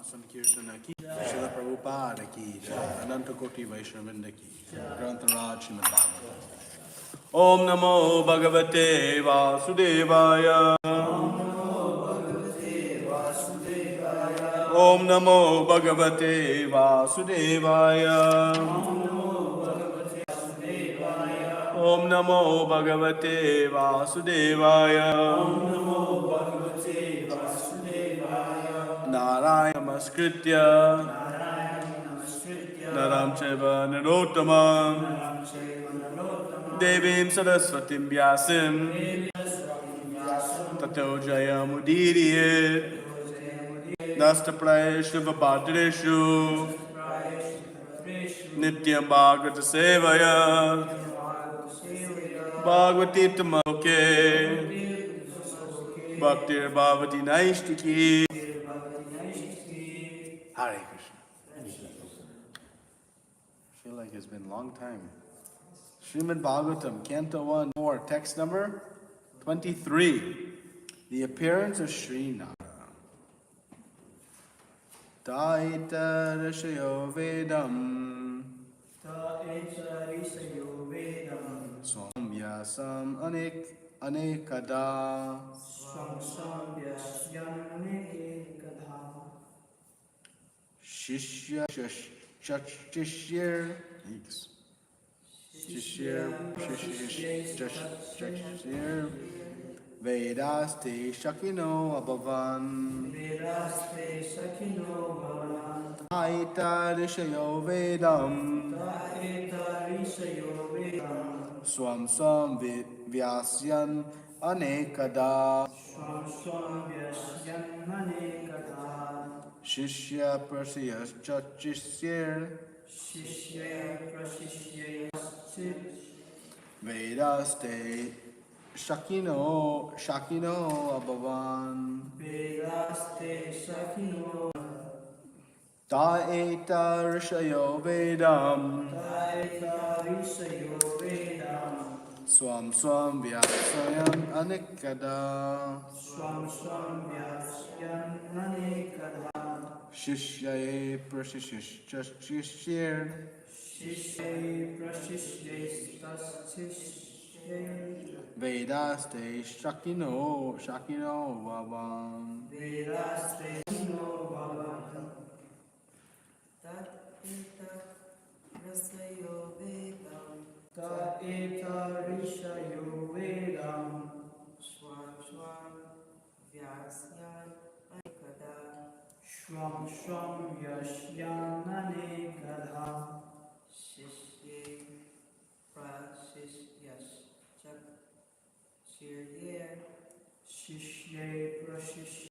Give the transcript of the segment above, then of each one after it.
Sankirtana ki, Srila Prabhupada ki, Ananta Koti Vaishnavinda ki, Grantharaj Srimad Bhagavatam. Om Namo Bhagavate Vasudevaya. Om Namo Bhagavate Vasudevaya. Om Namo Bhagavate Vasudevaya. Narayana Namaskritya Naram Chaiva Narottamam Devim Saraswatim Vyasim Tato Jayamudiriye Nastapraye Shiva Bhadreshu Nityam Bhagavata Sevaya Bhagavati Tamoke Bhaktir Bhavati Naishtiki. Hare Krishna. I feel like it's been a long time. Srimad Bhagavatam, Canto 1, 4, text number 23. The appearance of Sri Nara. Taita Rishayo Vedam. Swam Vyasam Anekada. Shishya Shishir Shishir Vedaste Shakino Abhavan Aita Rishayo Vedam Swam Swam Vyasyan Anekada Shishya Prasya Chachishir Vedaste Shakino Abhavan Taeta Rishayo Vedam Swam swam vyasayam anikada. Swam swam vyasyan anekada. Shishyaye prashishishir. Shishye prashishye Vedaste shakino vavam. Vedaste no bhavan. Tat eta rasayo vedam. Ta eta rishayo vedam. Swam swam vyasyan aikada. Swam swam yashyan anekada. Shishye prashishyas chak shirye. Shishye prashishye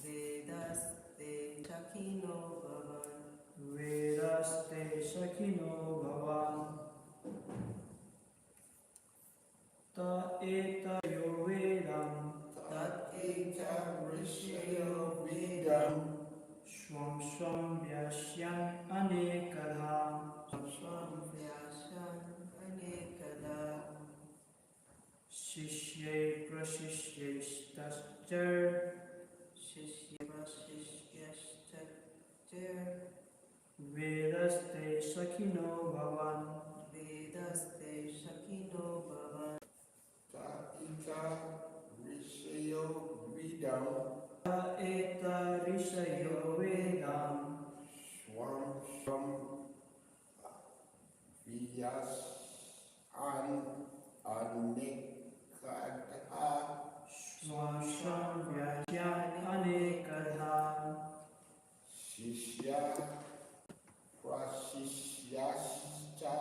Vedaste shakino bhavan. Vedaste shakino bhavan. Ta eta yo vedam. Tat eta rishayo vedam. Swam swam yashyan anekada. Swam vyasyan anekada. Shishye prashishye Shishye prashishyas chak Vedaste shakino bhavan. Vedaste shakino bhavan. Ta ita rishayo vidam. Ta eta rishayo vedam. Swam swam vyas an anekada. Swam swam vyasyan anekada. Shishya prashishyascha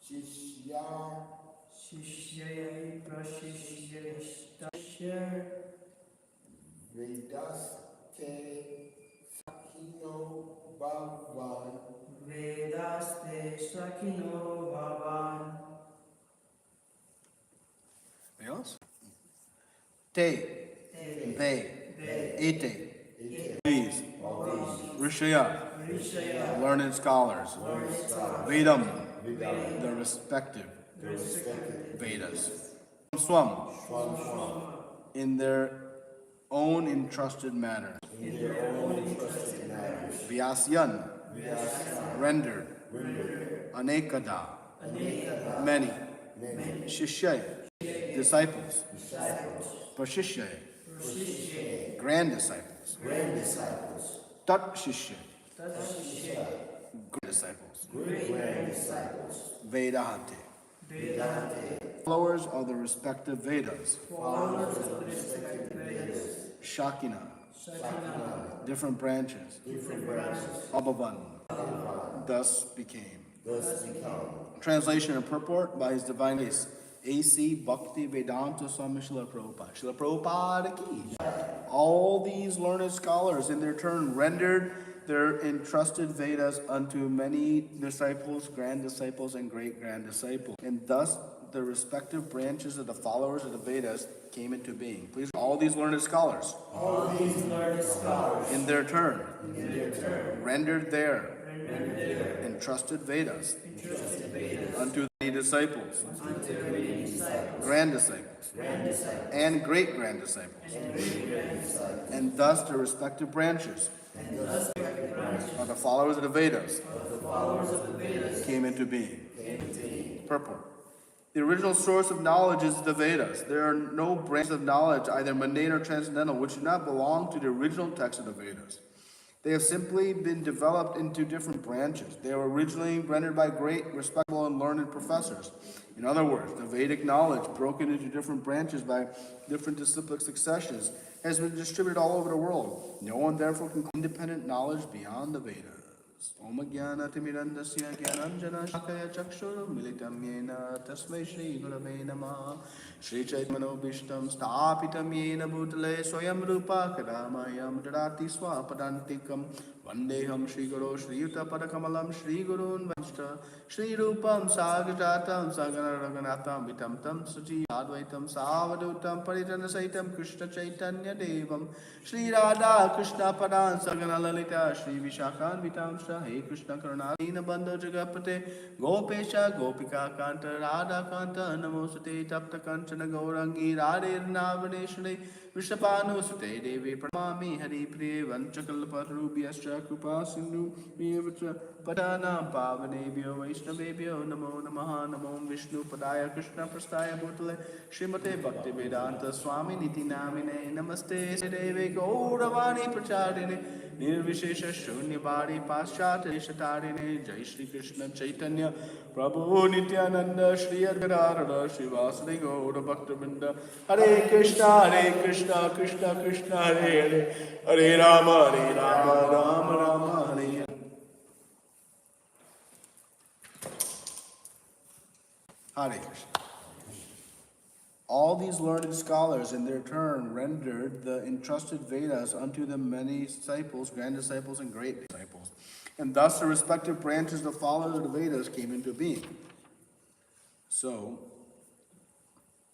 shishya Shishye prashishye vedaste sakino bhavan. Vedaste shakino bhavan. Anything else? Te. They. Ete. These. Rishaya. Learned scholars. Vedam. The respective Vedas. Swam. In their own entrusted manner. Vyasyan. Rendered. Anekada. Many. Shishya. Disciples. Prashishya. Grand disciples. Tat Shishya. Great disciples. Vedante. Followers of the respective Vedas. Shakina. Different branches. Abhavan. Thus became. Translation and purport by His Divine Grace, A.C. Bhakti Vedanta Swami Srila Prabhupada. Srila Prabhupada ki. All these learned scholars in their turn rendered their entrusted Vedas unto many disciples, grand disciples, and great grand disciples. And thus the respective branches of the followers of the Vedas came into being. Please, all these learned scholars. In their turn. Rendered their entrusted Vedas unto the disciples, grand disciples, and great grand disciples, and thus the respective branches of the followers of the Vedas came into being. Purport. The original source of knowledge is the Vedas. There are no branches of knowledge, either mundane or transcendental, which do not belong to the original text of the Vedas. They have simply been developed into different branches. They were originally rendered by great, respectable, and learned professors. In other words, the Vedic knowledge, broken into different branches by different disciplic successions, has been distributed all over the world. No one therefore can claim independent knowledge beyond the Vedas. Om Jnana Timirandasya Jnananjana Shakaya Chakshur Militam Yena Tasmai Shri Gurave Namah Shri Chaitmano Bhishtam Stapitam Yena Bhutale Swayam Rupa Kadamayam Dadati Swapadantikam Vandeham Shri Guru Shri Yuta Padakamalam Shri Gurun Vanshta Shri Rupam Sagajatam Sagana Raganatam Vitam Tam Suji Advaitam Savadutam Paritana Saitam Krishna Chaitanya Devam Shri Radha Krishna Padan Sagana Lalita Shri Vishakan Vitam Shra Kanta, He Krishna Karuna, Dinabandha Jagapate, Gopesha, Gopika Kanta, Radha Kanta, Namosate, Tapta Kanchana Gaurangi, Radhe Navaneshane, Vishapanu Sute, Devi Pramami, Hari Priya, Vanchakalpatarubhyascha, Krupa Sindhu, Miyavatra, Padana, Pavanebhyo, Vaishnavebhyo, Namo Namaha, Namo Vishnu Padaya, Krishna Prastaya Bhutale, Srimate Bhakti Vedanta Swami Niti Namine, Namaste Devi Gauravani Prachadine, Nirvishesha Shunyabadi Paschat Eshatarine, Jai Shri Krishna Chaitanya, Prabhu Nityananda, Shri Adharada, Shri Vasudeva Gaura Bhaktivinoda, Hare Krishna, Krishna Krishna, Hare Hare, Hare Rama, Rama Rama, Hare Hare. Hare Krishna. All these learned scholars in their turn rendered the entrusted Vedas unto the many disciples, grand disciples, and great disciples. And thus the respective branches that followed the Vedas came into being. So,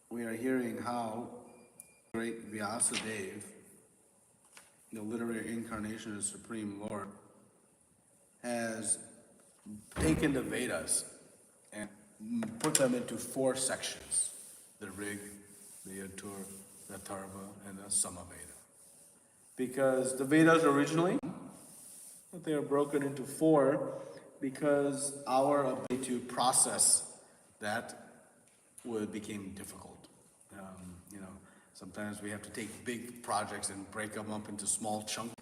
we are hearing how great Vyasadeva, the literary incarnation of the Supreme Lord, has taken the Vedas and put them into 4 sections. The Rig, the Yatur, the Atharva, and the Samaveda. Because the Vedas originally, they are broken into 4 because our ability to process that became difficult. Sometimes we have to take big projects and break them up into small chunks.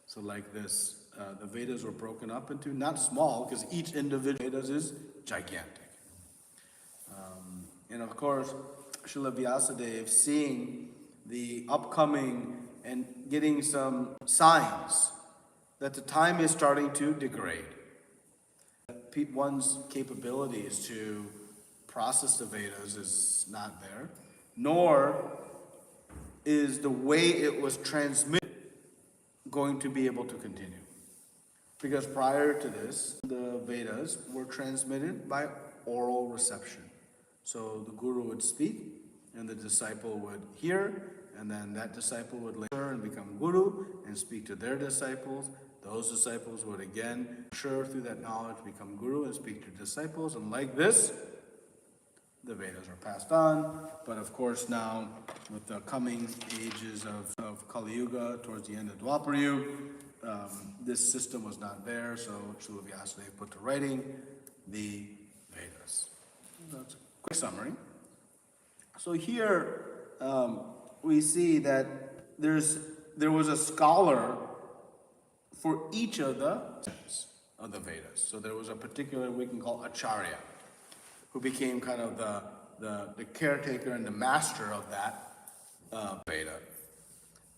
So like this, the Vedas were broken up into, not small, because each individual Vedas is gigantic. And of course, Srila Vyasadeva, seeing the upcoming and getting some signs that the time is starting to degrade. One's capabilities to process the Vedas is not there, nor is the way it was transmitted going to be able to continue. Because prior to this, the Vedas were transmitted by oral reception. So the guru would speak, and the disciple would hear, and then that disciple would later and become guru and speak to their disciples. Those disciples would again, mature through that knowledge, become guru and speak to disciples. And like this, the Vedas are passed on. But of course now, with the coming ages of Kali Yuga, towards the end of Dwapar Yuga, this system was not there, so Srila Vyasadeva put to writing the Vedas. That's a quick summary. So here we see that there was a scholar for each of the sections of the Vedas. So there was a particular, we can call Acharya, who became kind of the caretaker and the master of that Veda.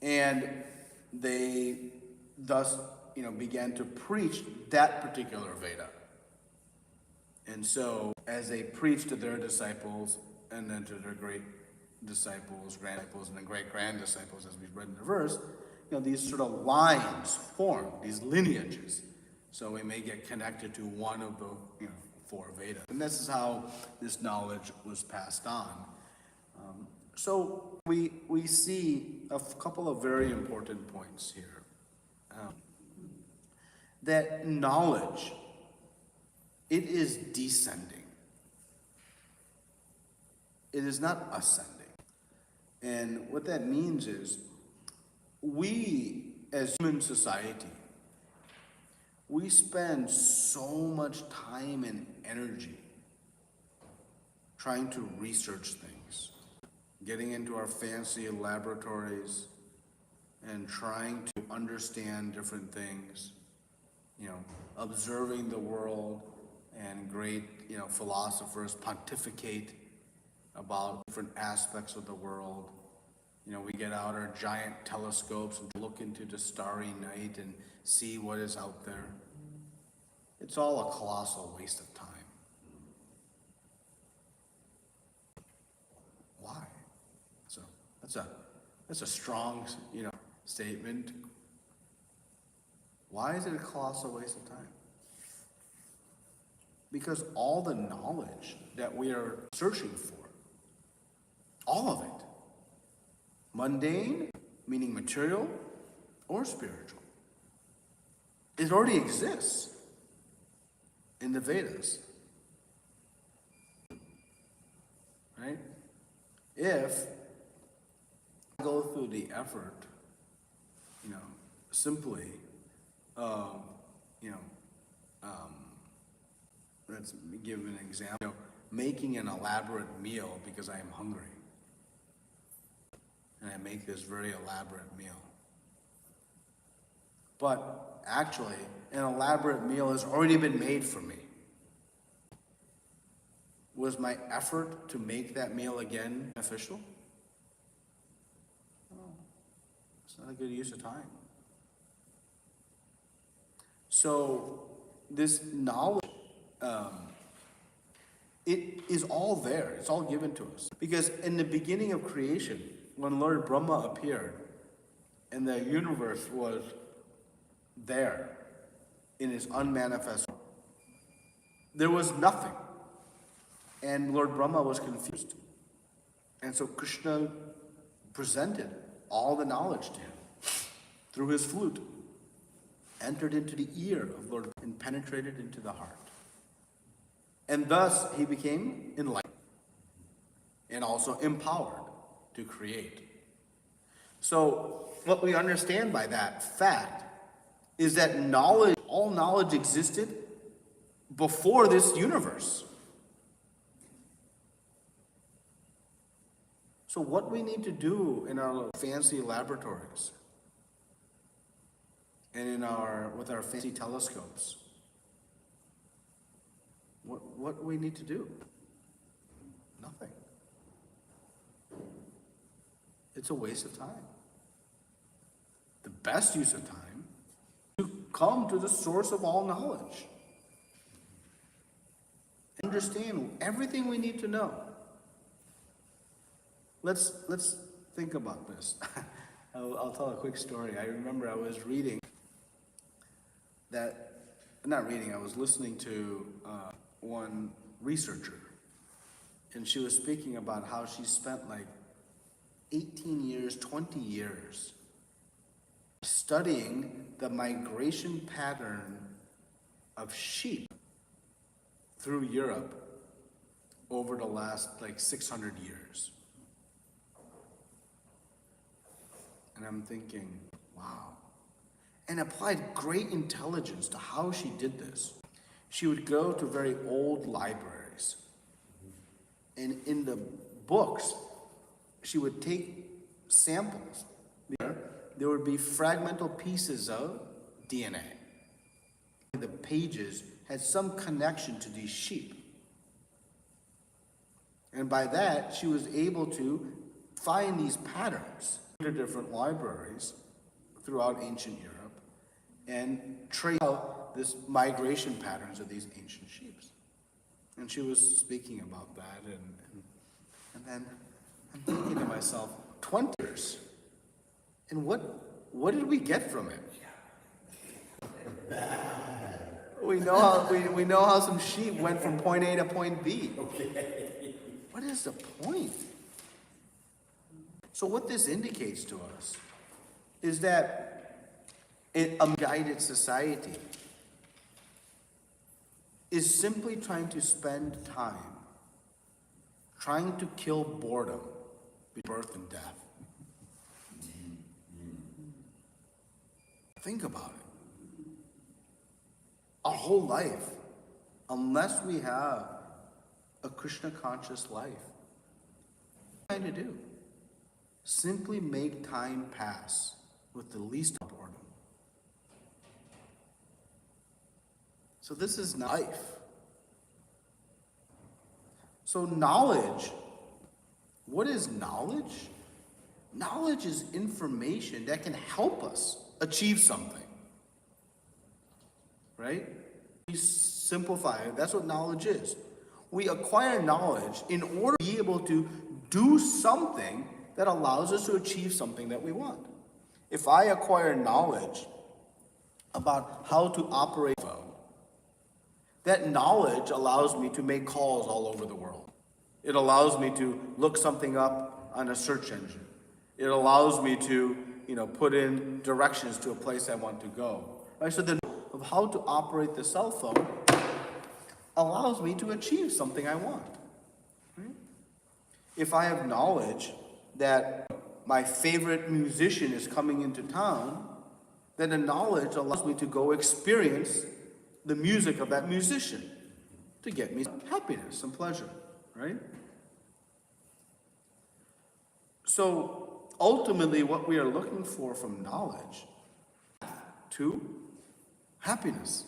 And they thus, began to preach that particular Veda. And so, as they preached to their disciples, and then to their great disciples, grand disciples, and then great-grand disciples, as we've read in the verse, these sort of lines form, these lineages. So we may get connected to one of the, 4 Vedas. And this is how this knowledge was passed on. So we see a couple of very important points here. That knowledge, it is descending. It is not ascending. And what that means is, we as human society, we spend so much time and energy trying to research things, getting into our fancy laboratories and trying to understand different things, observing the world, and great, philosophers pontificate about different aspects of the world. We get out our giant telescopes and look into the starry night and see what is out there. It's all a colossal waste of time. Why? So that's a strong, statement. Why is it a colossal waste of time? Because all the knowledge that we are searching for, all of it, mundane, meaning material, or spiritual, it already exists. in the Vedas. Right? If I go through the effort, simply of, let's give an example, making an elaborate meal because I am hungry. And I make this very elaborate meal. But actually, an elaborate meal has already been made for me. Was my effort to make that meal again beneficial? No. It's not a good use of time. So, this knowledge, it is all there. It's all given to us. Because in the beginning of creation, when Lord Brahma appeared, and the universe was there in its unmanifest form, there was nothing. And Lord Brahma was confused. And so Krishna presented all the knowledge to him through his flute, entered into the ear of Lord and penetrated into the heart. And thus he became enlightened and also empowered to create. So what we understand by that fact is that knowledge, all knowledge existed before this universe. So what we need to do in our fancy laboratories and with our fancy telescopes, what do we need to do? Nothing. It's a waste of time. The best use of time is to come to the source of all knowledge. Understand everything we need to know. Let's think about this. I'll tell a quick story. I remember I was reading I was listening to one researcher, and she was speaking about how she spent like 18 years, 20 years studying the migration pattern of sheep through Europe over the last like 600 years. And I'm thinking, wow. And applied great intelligence to how she did this. She would go to very old libraries. And in the books, she would take samples. There would be fragmental pieces of DNA. The pages had some connection to these sheep. And by that, she was able to find these patterns in different libraries throughout ancient Europe and trace out this migration patterns of these ancient sheep. And she was speaking about that, and then I'm thinking to myself, 20 years, and what did we get from it? We know how some sheep went from point A to point B. Okay. What is the point? So what this indicates to us is that a guided society is simply trying to spend time trying to kill boredom between birth and death. Think about it. Our whole life, unless we have a Krishna conscious life, what are we trying to do? Simply make time pass with the least boredom. So this is life. So knowledge, what is knowledge? Knowledge is information that can help us achieve something. Right? We simplify it. That's what knowledge is. We acquire knowledge in order to be able to do something that allows us to achieve something that we want. If I acquire knowledge about how to operate a phone, that knowledge allows me to make calls all over the world. It allows me to look something up on a search engine. It allows me to, put in directions to a place I want to go. Right? So the of how to operate the cell phone allows me to achieve something I want. Right? If I have knowledge that my favorite musician is coming into town, then the knowledge allows me to go experience the music of that musician to get me happiness and pleasure, right? So ultimately what we are looking for from knowledge to happiness.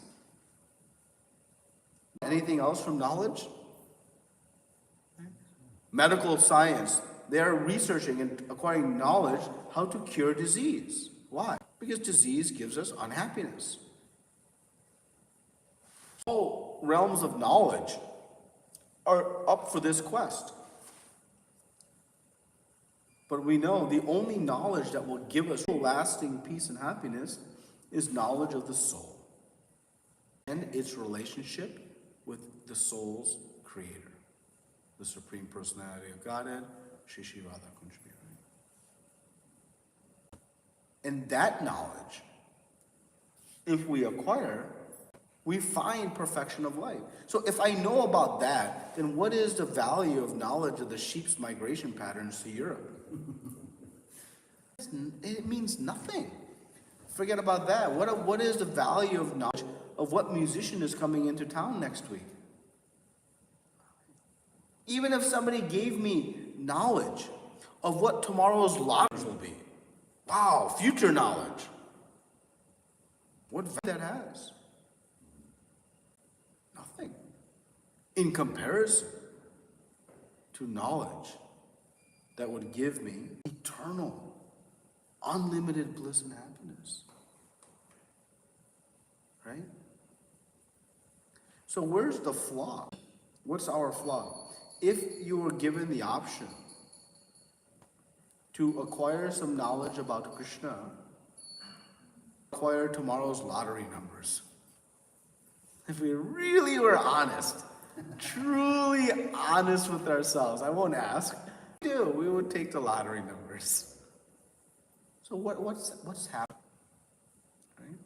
Anything else from knowledge? Medical science, they are researching and acquiring knowledge how to cure disease. Why? Because disease gives us unhappiness. All realms of knowledge are up for this quest. But we know the only knowledge that will give us lasting peace and happiness is knowledge of the soul and its relationship with the soul's creator, the Supreme Personality of Godhead, Shri Shri Radha Kunj Bihari. And that knowledge, if we acquire, we find perfection of life. So if I know about that, then what is the value of knowledge of the sheep's migration patterns to Europe? It means nothing. Forget about that. What is the value of knowledge of what musician is coming into town next week? Even if somebody gave me knowledge of what tomorrow's lotteries will be. Wow, future knowledge. What value that has? Nothing. In comparison to knowledge that would give me eternal, unlimited bliss and happiness. Right? So where's the flaw? What's our flaw? If you were given the option to acquire some knowledge about Krishna, acquire tomorrow's lottery numbers. If we really were honest, truly honest with ourselves, I won't ask, we would take the lottery numbers. So what's happening? Right?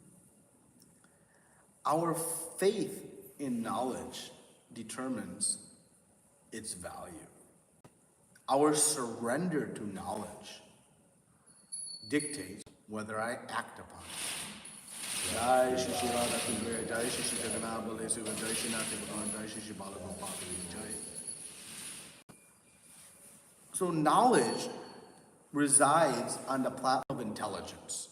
Our faith in knowledge determines its value. Our surrender to knowledge dictates whether I act upon it. Jai Shri Shri Radha Kunj Bihari, Jai Shri Shri Jagannath Baleswara, Jai Shri Nath Bhagavan, Jai Shri Shri Balagopal Jai. So knowledge resides on the platform of intelligence.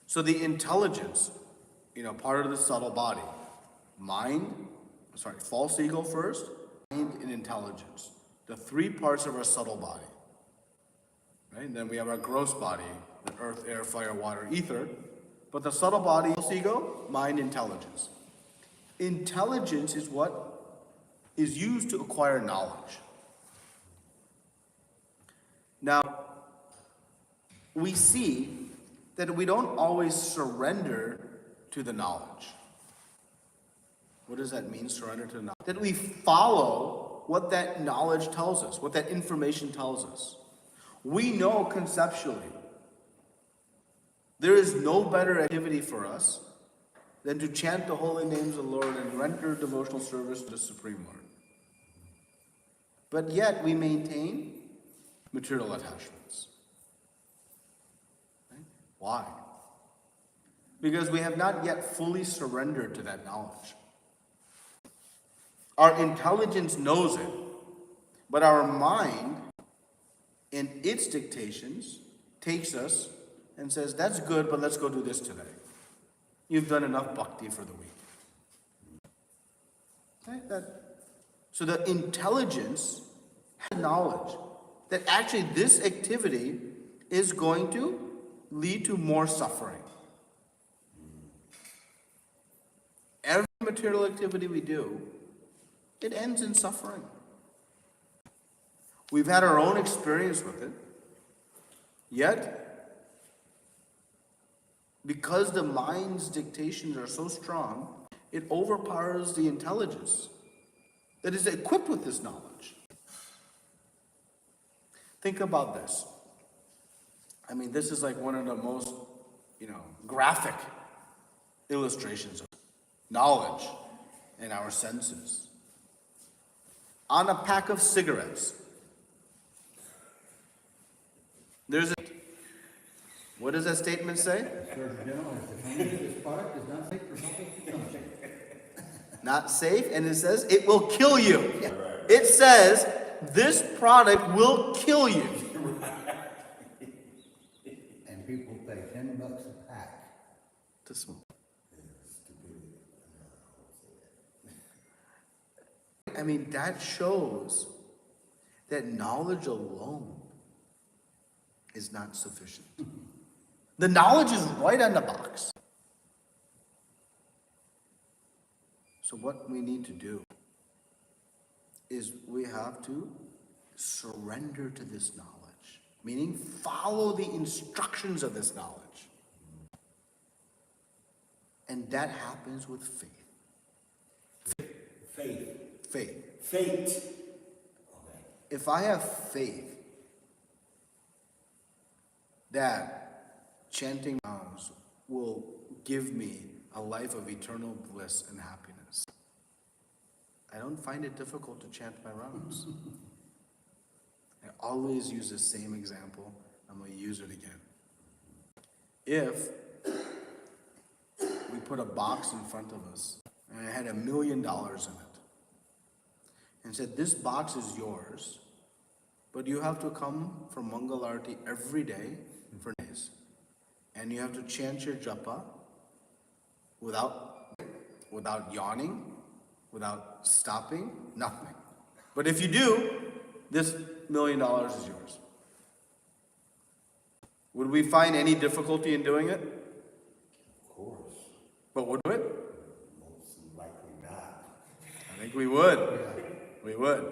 So the intelligence, part of the subtle body, false ego first, mind and intelligence. The three parts of our subtle body. Right? And then we have our gross body, the earth, air, fire, water, ether. But the subtle body, false ego, mind, intelligence. Intelligence is what is used to acquire knowledge. Now, we see that we don't always surrender to the knowledge. What does that mean, surrender to the knowledge? That we follow what that knowledge tells us, what that information tells us. We know conceptually there is no better activity for us than to chant the holy names of the Lord and render devotional service to the Supreme Lord. But yet we maintain material attachments. Right? Why? Because we have not yet fully surrendered to that knowledge. Our intelligence knows it, but our mind, in its dictations, takes us and says, that's good, but let's go do this today. You've done enough bhakti for the week. Okay? So the intelligence has knowledge that actually this activity is going to lead to more suffering. Every material activity we do, it ends in suffering. We've had our own experience with it, yet, because the mind's dictations are so strong, it overpowers the intelligence that is equipped with this knowledge. Think about this. I mean, this is like one of the most, graphic illustrations of knowledge and our senses. On a pack of cigarettes, there's a... What does that statement say? Surgeon General has defined this product is not safe for public consumption. Not safe, and it says it will kill you. It says this product will kill you. And people pay $10 a pack. To smoke. I mean, that shows that knowledge alone is not sufficient. The knowledge is right on the box. So what we need to do is we have to surrender to this knowledge, meaning follow the instructions of this knowledge. And that happens with faith. Faith. Fate. If I have faith that chanting rounds will give me a life of eternal bliss and happiness, I don't find it difficult to chant my rounds. I always use the same example. I'm going to use it again. If we put a box in front of us and I had $1 million in it, and said, this box is yours, but you have to come for Mangal Arati every day for days. And you have to chant your japa without yawning, without stopping, nothing. But if you do, this $1 million is yours. Would we find any difficulty in doing it? Of course. But would we? Most likely not. I think we would. We would.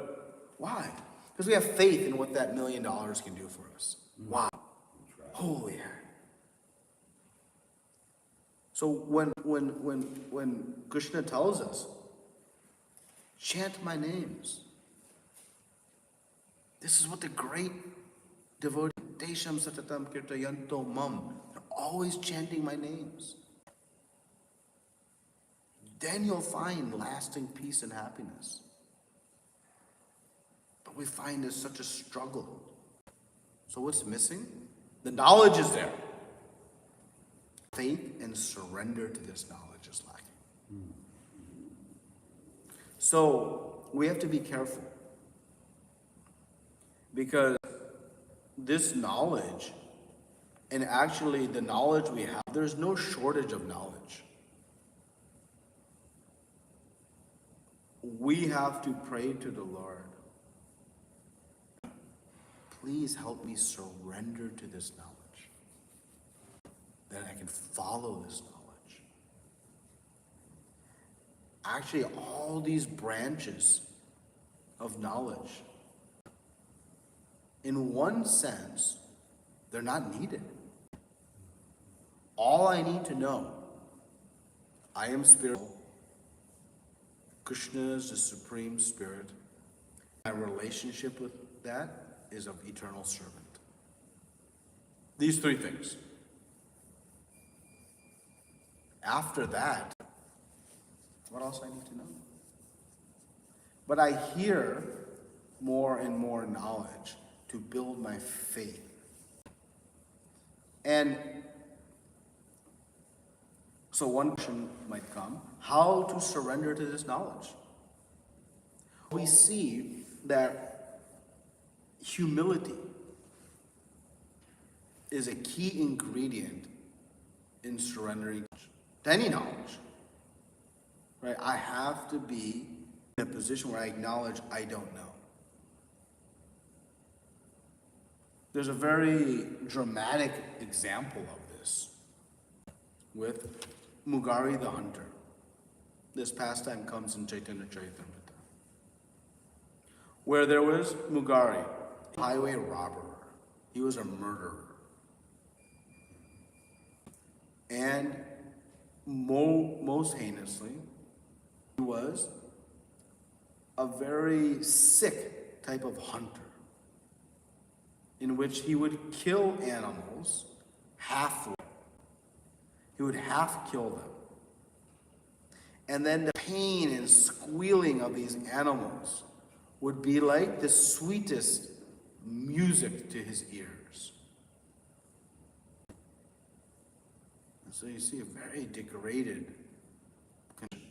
Why? Because we have faith in what that $1 million can do for us. Wow. Holy heck. So when Krishna tells us, chant my names, this is what the great devotees, Desham Satatam Kirtayanto Mam, they're always chanting my names. Then you'll find lasting peace and happiness. But we find there's such a struggle. So what's missing? The knowledge is there. Faith and surrender to this knowledge is lacking. So we have to be careful. Because this knowledge, and actually the knowledge we have, there's no shortage of knowledge. We have to pray to the Lord. Please help me surrender to this knowledge, that I can follow this knowledge. Actually, all these branches of knowledge, in one sense, they're not needed. All I need to know, I am spiritual. Krishna is the Supreme Spirit. My relationship with that is of eternal servant. These three things. After that, what else I need to know? But I hear more and more knowledge to build my faith. And so one question might come, how to surrender to this knowledge? We see that humility is a key ingredient in surrendering to any knowledge. Right? I have to be in a position where I acknowledge I don't know. There's a very dramatic example of this with Mugari the hunter. This pastime comes in Chaitanya Charitamrita, where there was Mugari, a highway robber. He was a murderer. And most heinously, he was a very sick type of hunter, in which he would kill animals halfway. He would half kill them. And then the pain and squealing of these animals would be like the sweetest music to his ears. And so you see a very degraded condition.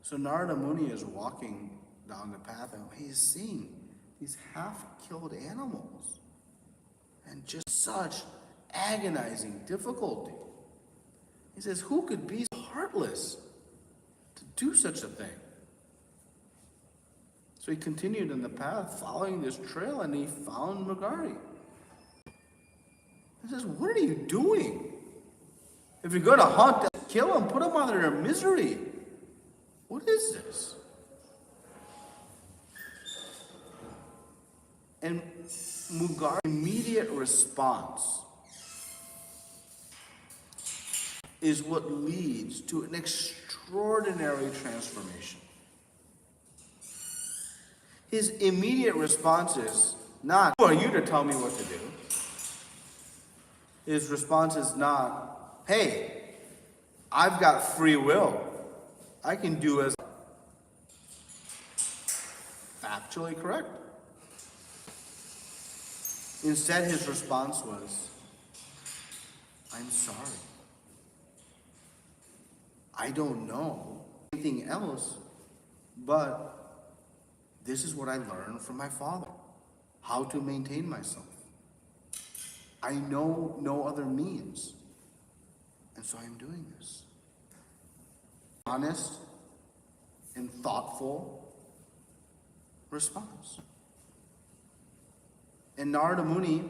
So Narada Muni is walking down the path and he's seeing these half-killed animals and just such agonizing difficulty. He says, who could be so heartless to do such a thing? So he continued in the path following this trail and he found Magari. He says, what are you doing? If you're going to hunt them, kill them, put them under their misery. What is this? And Mugari's immediate response is what leads to an extraordinary transformation. His immediate response is not, who are you to tell me what to do? His response is not, hey, I've got free will. I can do as factually correct. Instead, his response was, I'm sorry. I don't know anything else, but this is what I learned from my father, how to maintain myself. I know no other means, and so I'm doing this. Honest and thoughtful response. And Narada Muni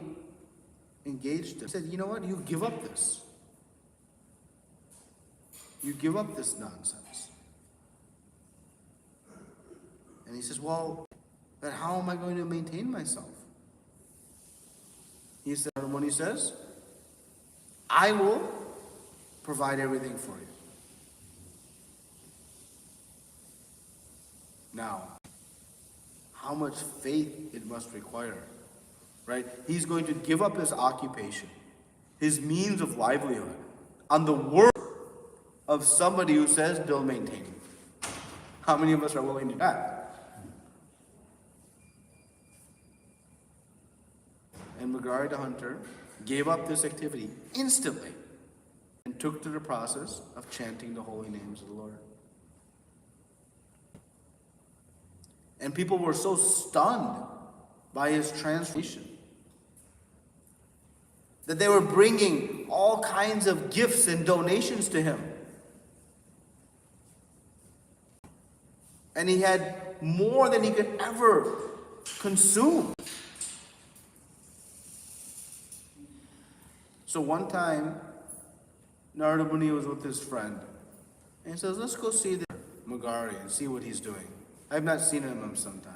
engaged him. He said, you know what? You give up this. You give up this nonsense. And he says, well, but how am I going to maintain myself? He said, Narada Muni says, I will provide everything for you. Now, how much faith it must require, right? He's going to give up his occupation, his means of livelihood, on the word of somebody who says, they'll maintain me. How many of us are willing to do that? And Magari the hunter gave up this activity instantly and took to the process of chanting the holy names of the Lord. And people were so stunned by his transformation that they were bringing all kinds of gifts and donations to him. And he had more than he could ever consume. So one time, Narada Muni was with his friend. And he says, let's go see the Magari and see what he's doing. I've not seen him in some time.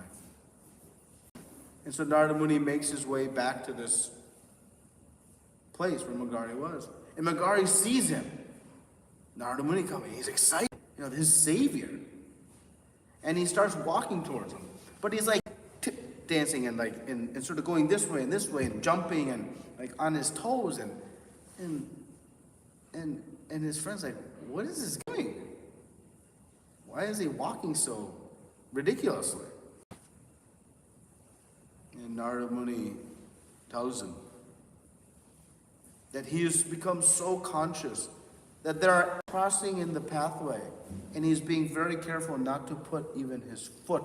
And so Narada Muni makes his way back to this place where Magari was. And Magari sees him. Narada Muni coming. He's excited. You know, his savior. And he starts walking towards him. But he's like dancing and like and sort of going this way and jumping and like on his toes and his friend's like, what is this doing? Why is he walking so ridiculously? And Narada Muni tells him that he has become so conscious that they're crossing in the pathway, and he's being very careful not to put even his foot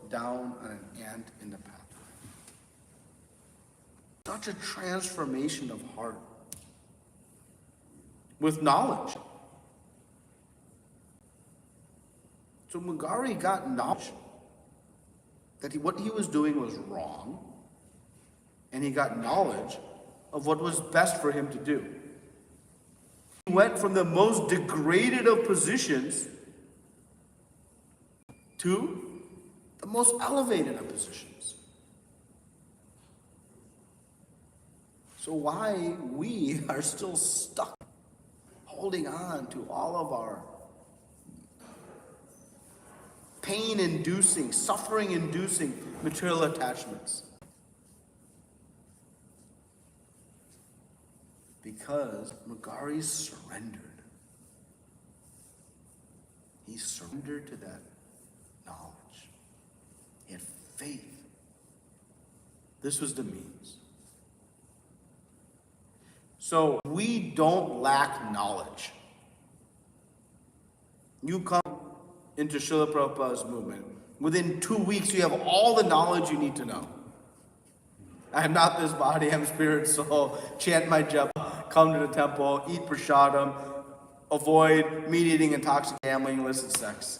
down on an ant in the pathway. Such a transformation of heart with knowledge. So Magari got knowledge that what he was doing was wrong, and he got knowledge of what was best for him to do. He went from the most degraded of positions to the most elevated of positions. So why we are still stuck holding on to all of our pain-inducing, suffering-inducing material attachments? Because Magari surrendered. He surrendered to that knowledge. He had faith. This was the means. So we don't lack knowledge. You come into Srila Prabhupada's movement. Within 2 weeks, you have all the knowledge you need to know. I am not this body, I am spirit, soul. Chant my japa, come to the temple, eat prasadam, avoid meat eating, intoxicating, gambling, illicit sex.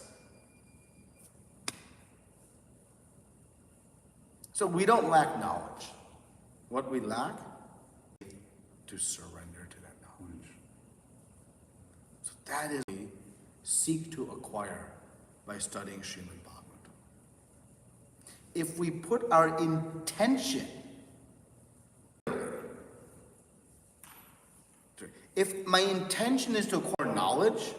So we don't lack knowledge. What we lack is to surrender to that knowledge. So that is what we seek to acquire by studying Srimad Bhagavatam. If we put our intention, if my intention is to acquire knowledge,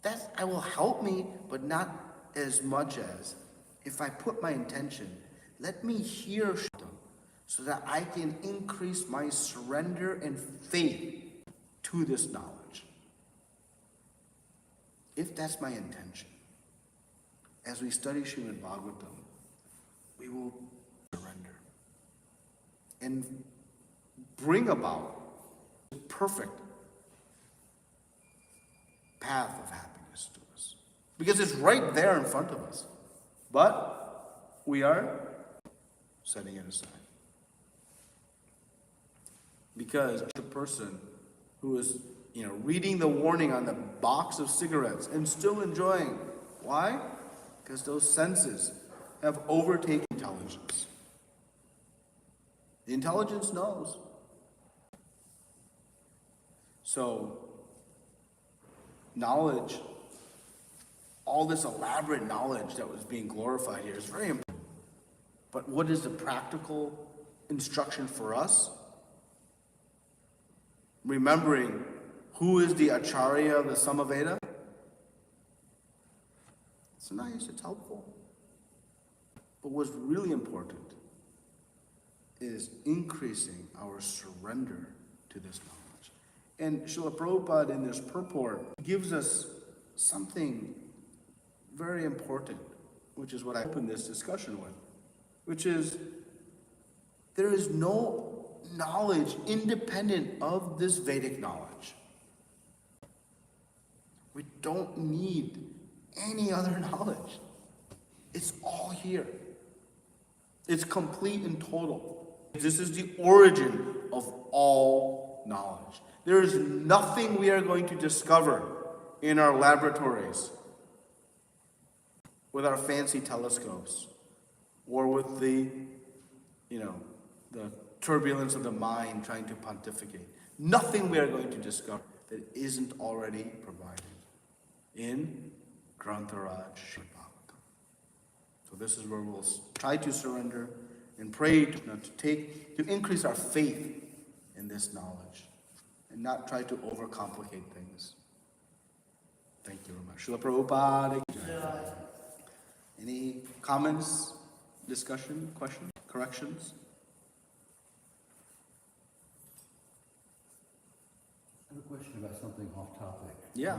that will help me, but not as much as if I put my intention, let me hear Shaitan so that I can increase my surrender and faith to this knowledge. If that's my intention, as we study Srimad Bhagavatam, we will surrender and bring about the perfect path of happiness to us. Because it's right there in front of us. But we are setting it aside. Because the person who is, reading the warning on the box of cigarettes and still enjoying. Why? Because those senses have overtaken intelligence. The intelligence knows. So, knowledge, all this elaborate knowledge that was being glorified here is very important. But what is the practical instruction for us? Remembering who is the Acharya of the Samaveda? It's nice, it's helpful. But what's really important is increasing our surrender to this knowledge. And Srila Prabhupada in this purport gives us something very important, which is what I opened this discussion with, which is there is no knowledge independent of this Vedic knowledge. We don't need any other knowledge. It's all here. It's complete and total. This is the origin of all knowledge. There is nothing we are going to discover in our laboratories with our fancy telescopes or with the turbulence of the mind trying to pontificate. Nothing we are going to discover that isn't already provided in Grantharaj Srimad Bhagavatam. So this is where we'll try to surrender and pray to increase our faith in this knowledge and not try to overcomplicate things. Thank you very much. Srila Prabhupada. Any comments, discussion, questions, corrections? I have a question about something off topic. Yeah.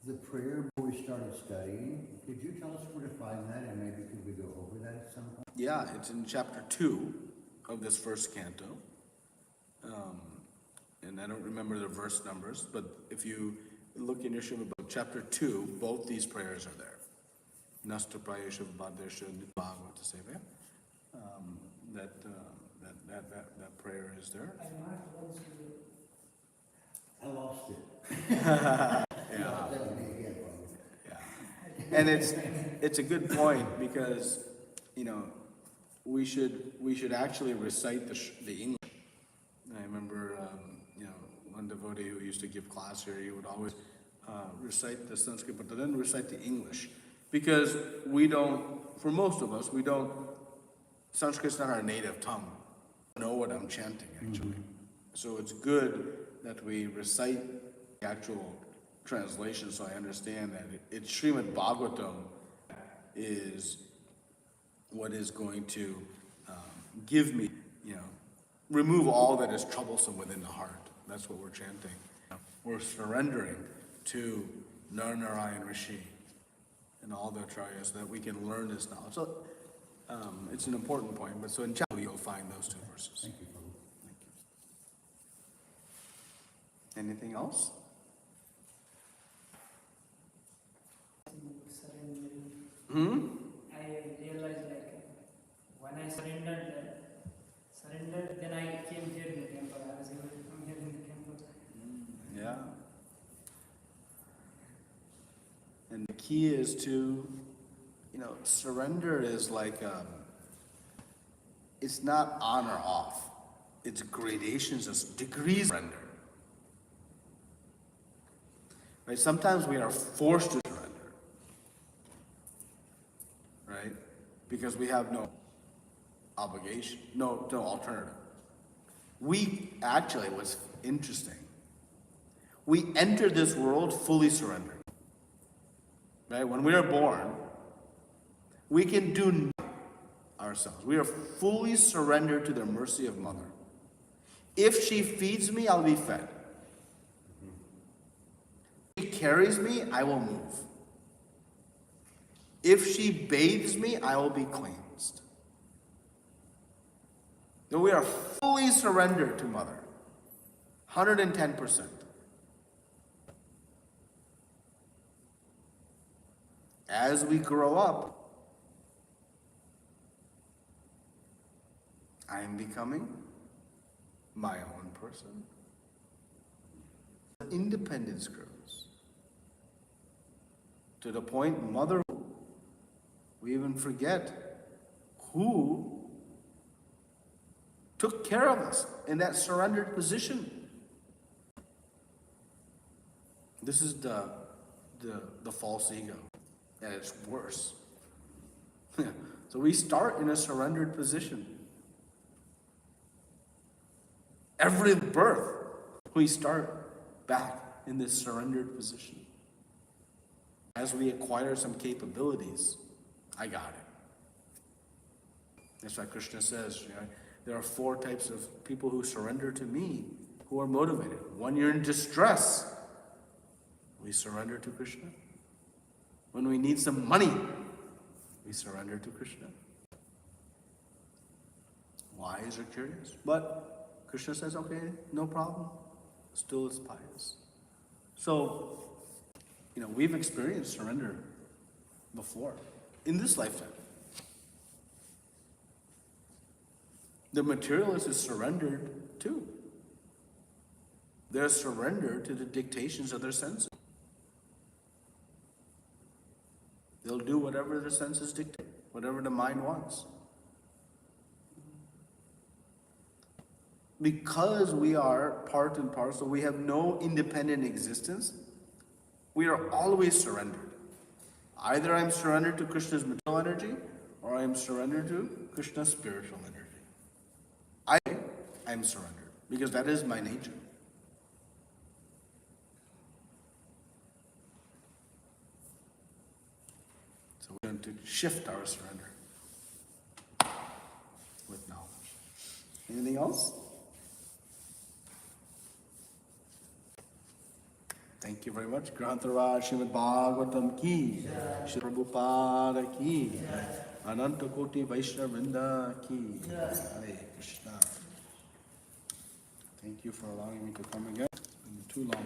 The prayer before we started studying, could you tell us where to find that, and maybe could we go over that at some point? Yeah, it's in chapter 2 of this first canto. And I don't remember the verse numbers, but if you look in your Srimad Bhagavatam, chapter 2, both these prayers are there. Nasta Prayesha Bhadresha Bhagavata Sevaya. That prayer is there. I lost it. Yeah. That would be again, Yeah. And it's a good point because, we should actually recite the English. I remember, one devotee who used to give class here, he would always recite the Sanskrit, but then recite the English. Because for most of us, Sanskrit's not our native tongue. I don't know what I'm chanting, actually. Mm-hmm. So it's good that we recite the actual translation so I understand that it's Srimad Bhagavatam is what is going to give me, remove all that is troublesome within the heart. That's what we're chanting. We're surrendering to Narayan Rishi and all the acharyas, so that we can learn this knowledge. So it's an important point, but so in chapter you'll find those two verses. Thank you, Prabhu. Thank you. Anything else? Surrendering. I realized when I surrendered, then I came here in the temple. I was able to come here in the temple. Yeah. And the key is to, surrender is it's not on or off. It's gradations, it's degrees of surrender. Right? Sometimes we are forced to surrender. Right? Because we have no obligation, no alternative. We actually, what's interesting, we enter this world fully surrendered. Right? When we are born, we can do nothing ourselves. We are fully surrendered to the mercy of Mother. If she feeds me, I'll be fed. If she carries me, I will move. If she bathes me, I will be cleansed. So we are fully surrendered to Mother. 110%. As we grow up, I am becoming my own person. Independence grows. To the point, Mother, we even forget who took care of us in that surrendered position. This is the false ego at its worst. So we start in a surrendered position. Every birth, we start back in this surrendered position. As we acquire some capabilities, I got it. That's why Krishna says, there are 4 types of people who surrender to me, who are motivated. When you're in distress, we surrender to Krishna. When we need some money, we surrender to Krishna. Wise or curious? But Krishna says, okay, no problem. Still it's pious. So, we've experienced surrender before, in this lifetime. The materialist is surrendered too. They're surrendered to the dictations of their senses. They'll do whatever their senses dictate, whatever the mind wants. Because we are part and parcel, we have no independent existence, we are always surrendered. Either I'm surrendered to Krishna's material energy, or I am surrendered to Krishna's spiritual energy. I'm surrendered, because that is my nature. So we're going to shift our surrender with knowledge. Anything else? Thank you very much. Grantharaj Srimad Bhagavatam ki, Shri Prabhupada ki, Ananta Koti Vaishnava Vrinda ki. Hare Krishna. Thank you for allowing me to come again. It's been too long.